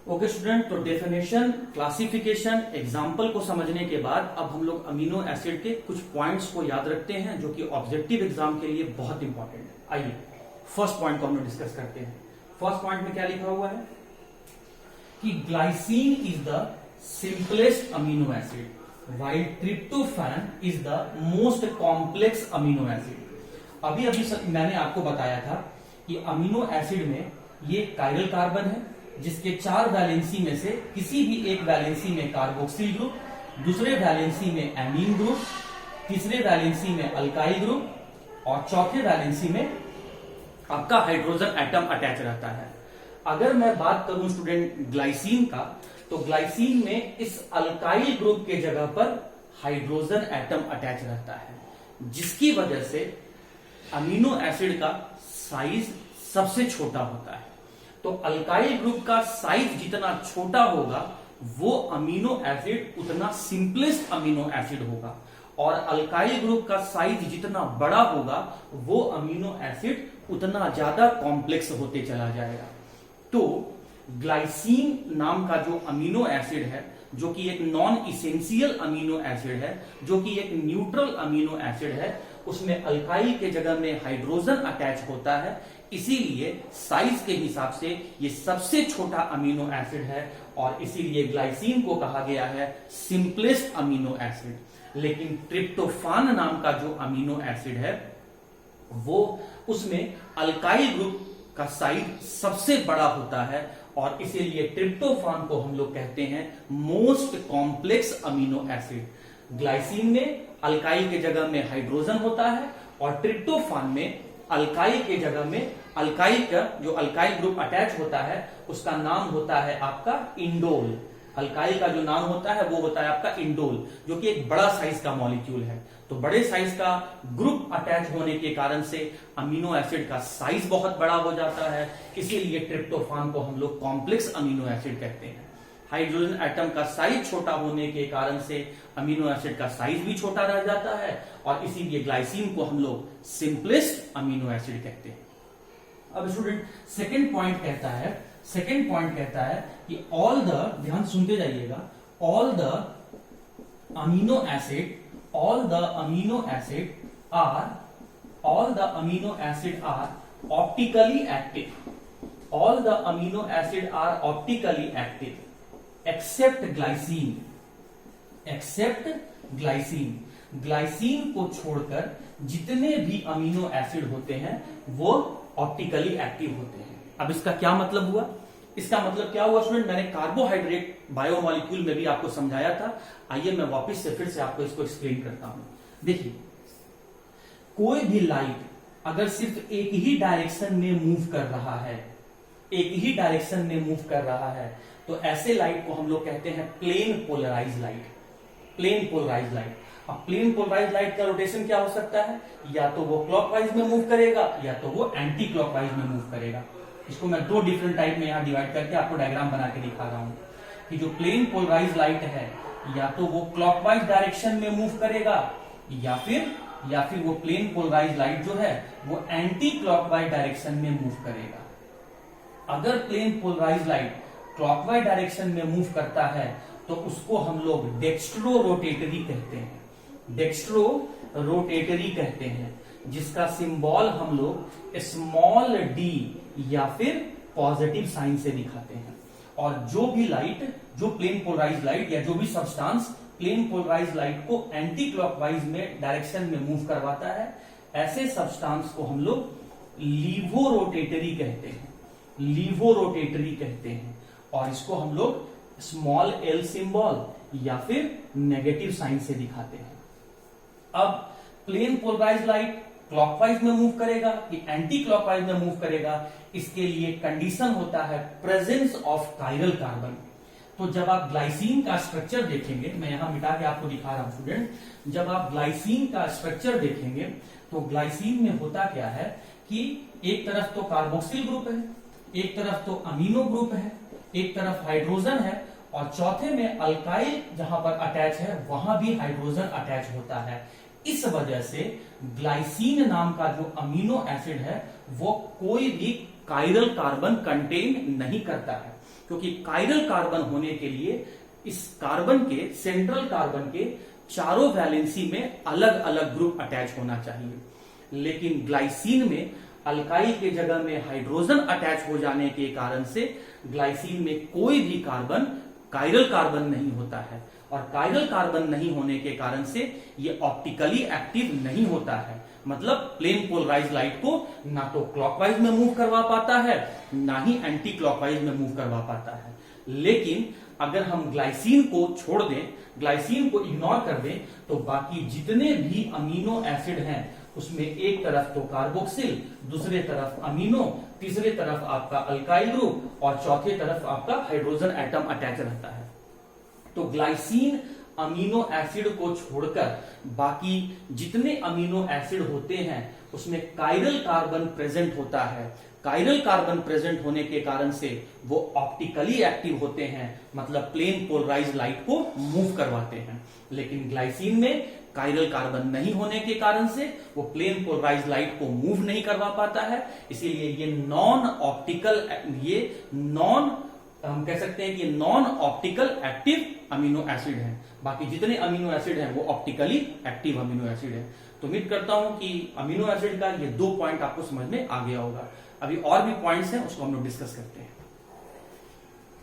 Okay student, तो definition, classification, example को समझने के बाद अब हम लोग अमीनो एसिड के कुछ पॉइंट्स को याद रखते हैं जो कि ऑब्जेक्टिव एग्जाम के लिए बहुत इंपॉर्टेंट है। आइए फर्स्ट पॉइंट को हम लोग डिस्कस करते हैं। फर्स्ट पॉइंट में क्या लिखा हुआ है कि glycine is the simplest amino acid while tryptophan is the most complex amino acid. अभी मैंने आपको बताया था कि अमीनो एसिड में ये कायरल कार्बन है जिसके 4 वैलेंसी में से किसी भी एक वैलेंसी में कार्बोक्सिल ग्रुप, दूसरे वैलेंसी में एमीन ग्रुप, तीसरे वैलेंसी में अल्काइल ग्रुप और चौथे वैलेंसी में आपका हाइड्रोजन एटम अटैच रहता है। अगर मैं बात करूं स्टूडेंट ग्लाइसिन का, तो ग्लाइसिन में इस अल्काइल ग्रुप के जगह पर हाइड्रोजन एटम अटैच रहता है, जिसकी वजह से अमीनो एसिड का साइज सबसे छोटा होता है। तो अल्काइल ग्रुप का साइज जितना छोटा होगा वो अमीनो एसिड उतना सिंपलेस्ट अमीनो एसिड होगा, और अल्काइल ग्रुप का साइज जितना बड़ा होगा वो अमीनो एसिड उतना ज्यादा कॉम्प्लेक्स होते चला जाएगा। तो ग्लाइसिन नाम का जो अमीनो एसिड है, जो कि एक नॉन इसेंशियल अमीनो एसिड है, जो कि एक न्यूट्रल अमीनो एसिड है, उसमें अल्काइल के जगह में हाइड्रोजन अटैच होता है, इसीलिए साइज के हिसाब से ये सबसे छोटा अमीनो एसिड है और इसीलिए ग्लाइसिन को कहा गया है सिंपलेस्ट अमीनो एसिड। लेकिन ट्रिप्टोफान नाम का जो अमीनो एसिड है वो उसमें अल्काइल ग्रुप का साइज सबसे बड़ा होता है और इसीलिए ट्रिप्टोफान को हम लोग कहते हैं most complex amino acid. Glycine में अल्काइल के जगह में हाइड्रोजन होता है और ट्रिप्टोफान में अल्काइल के जगह में अल्काइल का जो अल्काइल ग्रुप अटैच होता है उसका नाम होता है आपका इंडोल। अल्काइल का जो नाम होता है वो होता है आपका इंडोल, जो कि एक बड़ा साइज का मॉलिक्यूल है। तो बड़े साइज का ग्रुप अटैच होने के कारण से अमीनो एसिड का साइज बहुत बड़ा हो जाता है, इसीलिए ट्रिप्टोफान को हम लोग कॉम्प्लेक्स अमीनो एसिड कहते हैं। हाइड्रोजन एटम का साइज छोटा होने के कारण से अमीनो एसिड का साइज भी छोटा रह जाता है और इसीलिए ग्लाइसिन को हम लोग सिंपलेस्ट अमीनो एसिड कहते हैं। अब स्टूडेंट सेकंड पॉइंट कहता है कि ऑल द, ध्यान सुनते जाइएगा, all the amino acid are optically active except glycine. Glycine को छोड़कर जितने भी अमीनो एसिड होते हैं वो ऑप्टिकली एक्टिव होते हैं। अब इसका क्या मतलब हुआ? इसका मतलब क्या हुआ स्टूडेंट? मैंने कार्बोहाइड्रेट बायोमॉलिक्यूल में भी आपको समझाया था। आइए मैं वापस से फिर से आपको इसको एक्सप्लेन करता हूं। देखिए, कोई भी लाइट अगर सिर्फ एक ही डायरेक्शन में मूव कर रहा है, तो ऐसे लाइट को हम लोग कहते हैं प्लेन पोलराइज लाइट। अब प्लेन पोलराइज लाइट का रोटेशन क्या हो सकता है? या तो वो क्लॉकवाइज में मूव करेगा या तो वो एंटी क्लॉकवाइज में मूव करेगा। इसको मैं 2 डिफरेंट टाइप में यहां डिवाइड करके आपको डायग्राम बना के दिखा रहा हूं कि जो प्लेन पोलराइज लाइट है या तो वो क्लॉकवाइज डायरेक्शन में मूव करेगा या फिर वो प्लेन पोलराइज लाइट जो है वो एंटी क्लॉकवाइज डायरेक्शन में मूव करेगा। अगर plane polarise light clockwise direction में मूव करता है तो उसको हम लोग डेक्स्ट्रो रोटेटरी कहते हैं, जिसका सिंबल हम लोग स्मॉल डी या फिर पॉजिटिव साइन से दिखाते हैं। और जो भी लाइट, जो प्लेन पोलराइज लाइट या जो भी सब्सटेंस प्लेन पोलराइज लाइट को एंटी क्लॉकवाइज में डायरेक्शन में मूव करवाता है, ऐसे सब्सटेंस को हम लोग लीवो रोटेटरी कहते हैं और इसको हम लोग स्मॉल एल सिंबल या फिर नेगेटिव साइन से दिखाते हैं। अब प्लेन पोलराइज लाइट क्लॉकवाइज में मूव करेगा कि एंटी क्लॉकवाइज में मूव करेगा, इसके लिए कंडीशन होता है प्रेजेंस ऑफ कायरल कार्बन। तो जब आप ग्लाइसिन का स्ट्रक्चर देखेंगे, मैं यहां मिटा के आपको दिखा रहा हूं स्टूडेंट, जब आप ग्लाइसिन का स्ट्रक्चर देखेंगे तो ग्लाइसिन में होता क्या है कि एक तरफ तो कार्बोक्सिल ग्रुप है, एक तरफ तो अमीनो ग्रुप है, एक तरफ हाइड्रोजन है और चौथे में अल्काइल जहां पर अटैच है वहां भी हाइड्रोजन अटैच होता है। इस वजह से ग्लाइसिन नाम का जो अमीनो एसिड है वो कोई भी कायरल कार्बन कंटेन नहीं करता है, क्योंकि कायरल कार्बन होने के लिए इस कार्बन के, सेंट्रल कार्बन के चारों वैलेंसी में अलग अलग ग्रुप अटैच होना चाहिए। लेकिन ग्लाइसीन में अल्काइल के जगह में हाइड्रोजन अटैच हो जाने के कारण से ग्लाइसीन में कोई भी कार्बन कायरल कार्बन नहीं होता है, और कायरल कार्बन नहीं होने के कारण से ये ऑप्टिकली एक्टिव नहीं होता है। मतलब प्लेन पोलराइज लाइट को ना तो क्लॉकवाइज में मूव करवा पाता है, ना ही एंटी क्लॉकवाइज में मूव करवा पाता है। लेकिन अगर हम ग्लाइसीन को छोड़ दें, ग्लाइसीन को इग्नोर कर दें, तो बाकी जितने भी अमीनो एसिड हैं उसमें एक तरफ तो कार्बोक्सिल, दूसरे तरफ अमीनो, तीसरे तरफ आपका अल्काइल ग्रुप और चौथे तरफ आपका हाइड्रोजन एटम अटैच रहता है। तो ग्लाइसीन अमीनो एसिड को छोड़कर बाकी जितने अमीनो एसिड होते हैं उसमें कायरल कार्बन प्रेजेंट होता है। कायरल कार्बन प्रेजेंट होने के कारण से वो ऑप्टिकली एक्टिव होते हैं, मतलब प्लेन पोलराइज लाइट को मूव करवाते हैं। लेकिन ग्लाइसीन में कायरल कार्बन नहीं होने के कारण से वो प्लेन पोलराइज लाइट को मूव नहीं करवा पाता है, इसीलिए ये नॉन ऑप्टिकल, हम कह सकते हैं कि non optical active amino acid है। बाकी जितने अमीनो एसिड हैं वो ऑप्टिकली एक्टिव अमीनो एसिड है। तो उम्मीद करता हूं कि अमीनो एसिड का ये 2 पॉइंट आपको समझ में आ गया होगा। अभी और भी पॉइंट्स हैं, उसको हम लोग डिस्कस करते हैं।